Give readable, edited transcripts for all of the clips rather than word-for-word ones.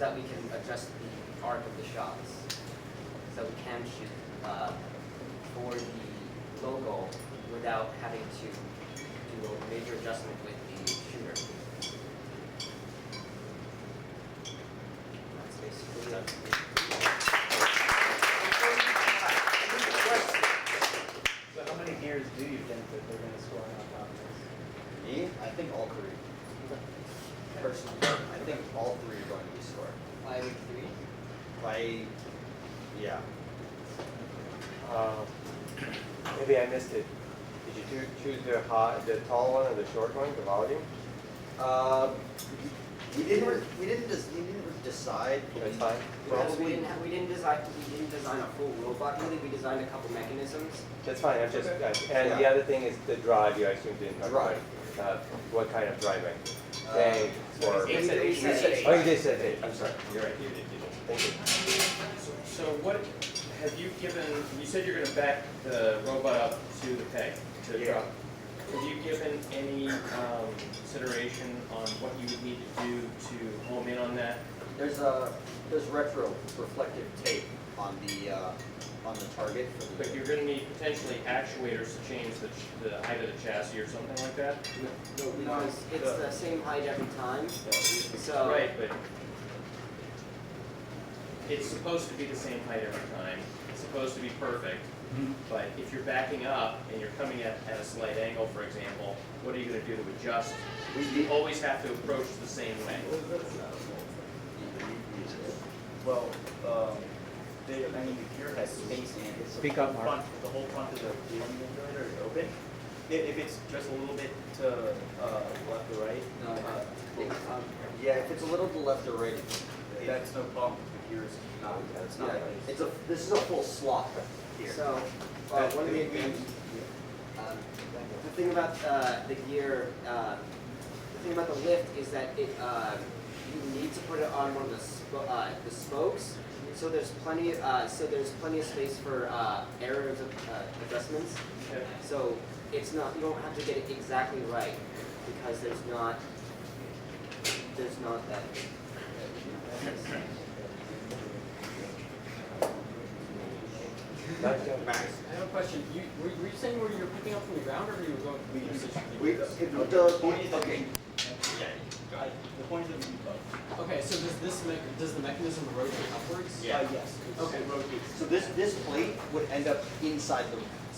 that we can adjust the arc of the shots. So we can shoot for the logo without having to do a major adjustment with the shooter. That's basically it. So how many gears do you think that they're going to score on top of this? Me? I think all three. Personally, I think all three are going to be scored. 5 and 3. Yeah. Maybe I missed it. Did you choose the tall one or the short one, the volume? We didn't decide. That's fine. Because Probably. we didn't design a full robot really. We designed a couple mechanisms. That's fine. I'm just. And Yeah. the other thing is the drive. You assume didn't talk Drive. about. What kind of driving? Tank or? We said eight. Oh, you did say eight. I'm sorry. You're right. You did. Thank you. So what have you given, you said you're going to back the robot up to the peg, to the drop. Have you given any consideration on what you would need to do to home in on that? There's retro reflective tape on the target. For the, But you're going to need potentially actuators to change the height of the chassis or something like that? No, because it's the same height every time. So Right, but it's supposed to be the same height every time. It's supposed to be perfect. But if you're backing up and you're coming at a slight angle, for example, what are you going to do to adjust? You always have to approach the same way. Well, I mean, the gear has space in it. Speak up, Mark. The whole front of the gearing regulator is open. If it's just a little bit to left or right, yeah, if it's a little to left or right, that's no problem. The gear is not. It's not. yeah, this is a full slot here. So one of the things, the thing about the gear, the thing about the lift is that it you need to put it on one of the spokes. So there's plenty of space for errors of adjustments. Okay. So it's not, you don't have to get it exactly right because there's not that. Max. I have a question. Were you saying where you were picking up from the ground, or were you going to the position? The point is okay. The point is that we do both. Okay, so does the mechanism rotate upwards? Yes. Okay. It rotates. So this plate would end up inside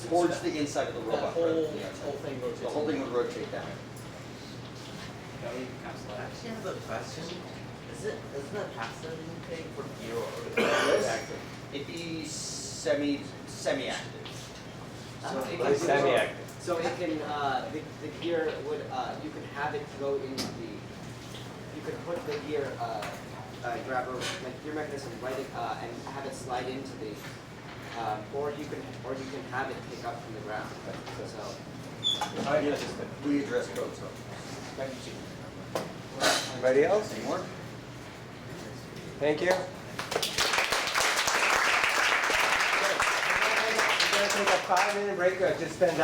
towards the inside of the That robot. whole Yeah. thing rotates. The whole thing would rotate down. I actually have a question. Isn't it passive intake for gear or Yes. active? It'd be semi-active. So it It's can, semi-active. so it can the gear would you can have it go into the you could put the gear grabber gear mechanism right and have it slide into the or you can have it pick up from the ground. So All right. We address code, so. Anybody else? Any more? Thank you. We're going to take a 5-minute break. Just spend